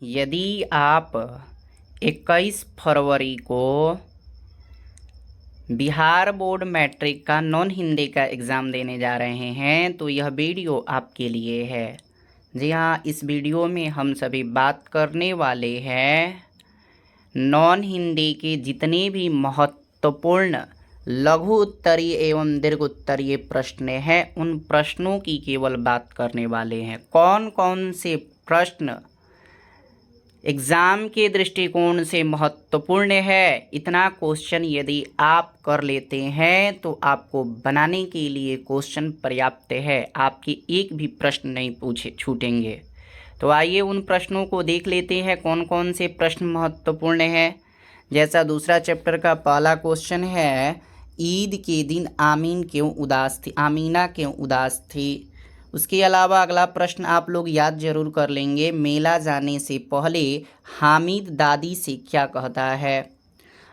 यदि आप 21 फरवरी को बिहार बोर्ड मैट्रिक का नॉन हिंदी का एग्ज़ाम देने जा रहे हैं तो यह वीडियो आपके लिए है। जी हाँ, इस वीडियो में हम सभी बात करने वाले हैं नॉन हिंदी के जितने भी महत्वपूर्ण लघु उत्तरीय एवं दीर्घ उत्तरीय प्रश्न हैं उन प्रश्नों की केवल बात करने वाले हैं। कौन कौन से प्रश्न एग्ज़ाम के दृष्टिकोण से महत्वपूर्ण है, इतना क्वेश्चन यदि आप कर लेते हैं तो आपको बनाने के लिए क्वेश्चन पर्याप्त है। आपके एक भी प्रश्न नहीं छूटेंगे। तो आइए उन प्रश्नों को देख लेते हैं कौन कौन से प्रश्न महत्वपूर्ण हैं। जैसा दूसरा चैप्टर का पहला क्वेश्चन है, ईद के दिन आमीना क्यों उदास थी। उसके अलावा अगला प्रश्न आप लोग याद जरूर कर लेंगे, मेला जाने से पहले हामिद दादी से क्या कहता है।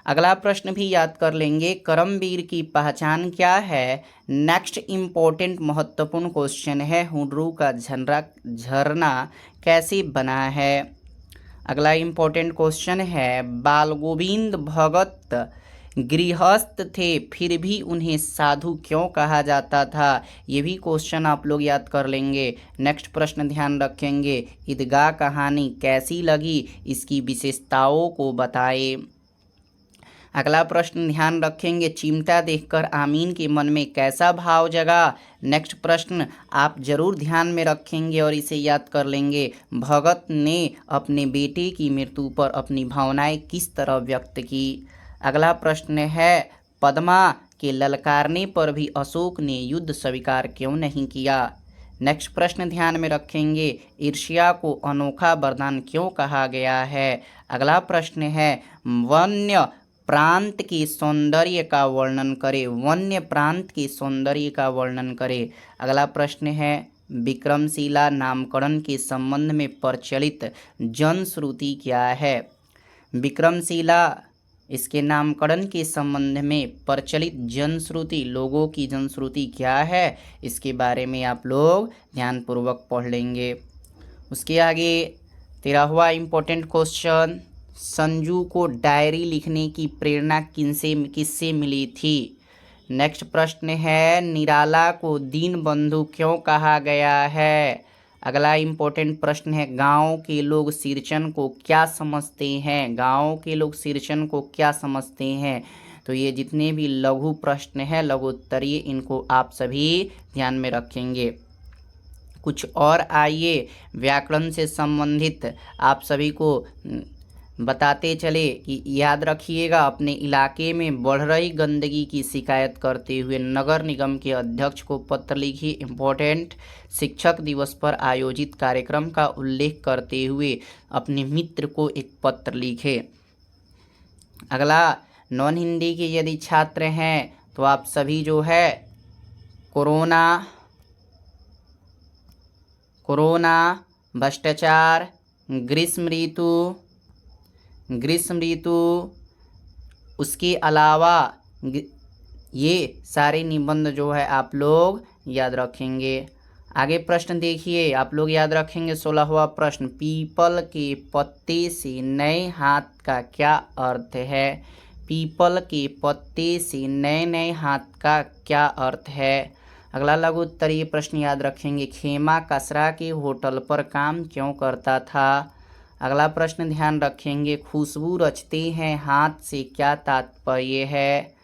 अगला प्रश्न भी याद कर लेंगे, करमवीर की पहचान क्या है। नेक्स्ट इम्पोर्टेंट महत्वपूर्ण क्वेश्चन है, हुड्रू का झरना कैसे बना है। अगला इम्पोर्टेंट क्वेश्चन है, बाल गोविंद भगत गृहस्थ थे फिर भी उन्हें साधु क्यों कहा जाता था। ये भी क्वेश्चन आप लोग याद कर लेंगे। नेक्स्ट प्रश्न ध्यान रखेंगे, ईदगाह कहानी कैसी लगी, इसकी विशेषताओं को बताएं। अगला प्रश्न ध्यान रखेंगे, चिमटा देखकर आमीन के मन में कैसा भाव जगा। नेक्स्ट प्रश्न आप जरूर ध्यान में रखेंगे और इसे याद कर लेंगे, भगत ने अपने बेटे की मृत्यु पर अपनी भावनाएं किस तरह व्यक्त की। अगला प्रश्न है, पद्मा के ललकारने पर भी अशोक ने युद्ध स्वीकार क्यों नहीं किया। नेक्स्ट प्रश्न ध्यान में रखेंगे, ईर्ष्या को अनोखा वरदान क्यों कहा गया है। अगला प्रश्न है, वन्य प्रांत के सौंदर्य का वर्णन करें। वन्य प्रांत के सौंदर्य का वर्णन करें। अगला प्रश्न है, विक्रमशिला नामकरण के संबंध में प्रचलित जनश्रुति क्या है। विक्रमशिला इसके नामकरण के संबंध में प्रचलित जनश्रुति, लोगों की जनश्रुति क्या है, इसके बारे में आप लोग ध्यानपूर्वक पढ़ लेंगे। उसके आगे 13वां इम्पोर्टेंट क्वेश्चन, संजू को डायरी लिखने की प्रेरणा किससे मिली थी। नेक्स्ट प्रश्न है, निराला को दीनबंधु क्यों कहा गया है। अगला इम्पोर्टेंट प्रश्न है, गांव के लोग सिरचन को क्या समझते हैं। गांव के लोग सिरचन को क्या समझते हैं। तो ये जितने भी लघु प्रश्न हैं लघु उत्तरीय, इनको आप सभी ध्यान में रखेंगे। कुछ और आइए व्याकरण से संबंधित आप सभी को बताते चले कि याद रखिएगा, अपने इलाके में बढ़ रही गंदगी की शिकायत करते हुए नगर निगम के अध्यक्ष को पत्र लिखिए। इम्पोर्टेंट, शिक्षक दिवस पर आयोजित कार्यक्रम का उल्लेख करते हुए अपने मित्र को एक पत्र लिखे। अगला, नॉन हिंदी के यदि छात्र हैं तो आप सभी जो है कोरोना, भ्रष्टाचार, ग्रीष्म ऋतु, उसके अलावा ये सारे निबंध जो है आप लोग याद रखेंगे। आगे प्रश्न देखिए, आप लोग याद रखेंगे 16वां प्रश्न, पीपल के पत्ते से नए हाथ का क्या अर्थ है। पीपल के पत्ते से नए हाथ का क्या अर्थ है। अगला लघु उत्तरीय प्रश्न याद रखेंगे, खेमा कसरा के होटल पर काम क्यों करता था। अगला प्रश्न ध्यान रखेंगे, खुशबू रचते हैं हाथ से क्या तात्पर्य है।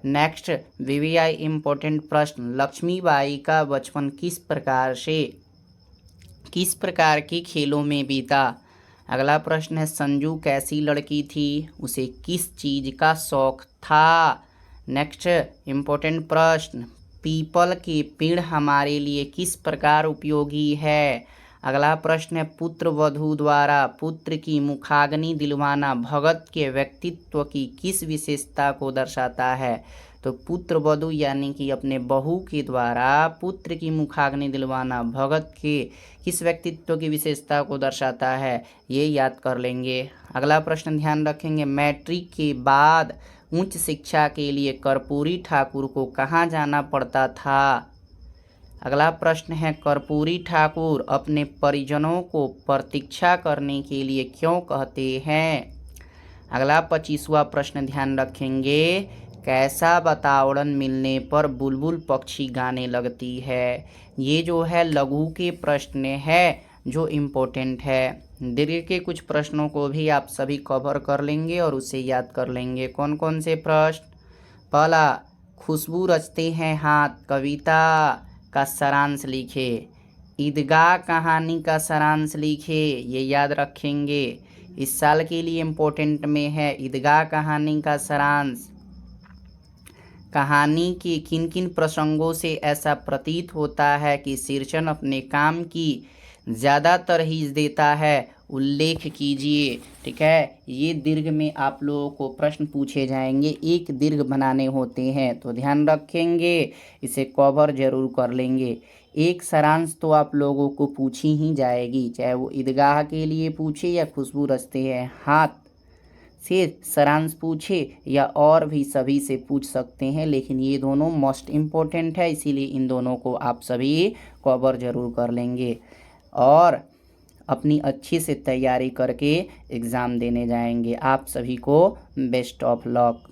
नेक्स्ट वीवीआई इम्पोर्टेंट प्रश्न, लक्ष्मीबाई का बचपन किस प्रकार के खेलों में बीता। अगला प्रश्न है, संजू कैसी लड़की थी, उसे किस चीज़ का शौक था। नेक्स्ट इम्पोर्टेंट प्रश्न, पीपल के पेड़ हमारे लिए किस प्रकार उपयोगी है। अगला प्रश्न है, पुत्र वधू द्वारा पुत्र की मुखाग्नि दिलवाना भगत के व्यक्तित्व की किस विशेषता को दर्शाता है। तो पुत्र वधू यानी कि अपने बहू के द्वारा पुत्र की मुखाग्नि दिलवाना भगत के किस व्यक्तित्व की विशेषता को दर्शाता है, ये याद कर लेंगे। अगला प्रश्न ध्यान रखेंगे, मैट्रिक के बाद उच्च शिक्षा के लिए कर्पूरी ठाकुर को कहाँ जाना पड़ता था। अगला प्रश्न है, कर्पूरी ठाकुर अपने परिजनों को प्रतीक्षा करने के लिए क्यों कहते हैं? अगला 25वां प्रश्न ध्यान रखेंगे, कैसा वातावरण मिलने पर बुलबुल पक्षी गाने लगती है? ये जो है लघु के प्रश्न है जो इम्पोर्टेंट है। दीर्घ के कुछ प्रश्नों को भी आप सभी कवर कर लेंगे और उसे याद कर लेंगे। कौन कौन से प्रश्न? पहला, खुशबू रचते हैं हाथ कविता का सारांश लिखे। ईदगाह कहानी का सारांश लिखे, ये याद रखेंगे। इस साल के लिए इम्पोर्टेंट में है ईदगाह कहानी का सारांश। कहानी के किन किन प्रसंगों से ऐसा प्रतीत होता है कि शीर्षक अपने काम की ज़्यादा तरहीज देता है, उल्लेख कीजिए। ठीक है, ये दीर्घ में आप लोगों को प्रश्न पूछे जाएंगे, एक दीर्घ बनाने होते हैं तो ध्यान रखेंगे, इसे कवर जरूर कर लेंगे। एक सारांश तो आप लोगों को पूछी ही जाएगी, चाहे वो ईदगाह के लिए पूछे या खुशबू रचते हैं हाथ से सारांश पूछे या और भी सभी से पूछ सकते हैं, लेकिन ये दोनों मोस्ट इम्पोर्टेंट है, इसीलिए इन दोनों को आप सभी कवर जरूर कर लेंगे और अपनी अच्छी से तैयारी करके एग्ज़ाम देने जाएंगे। आप सभी को बेस्ट ऑफ लक।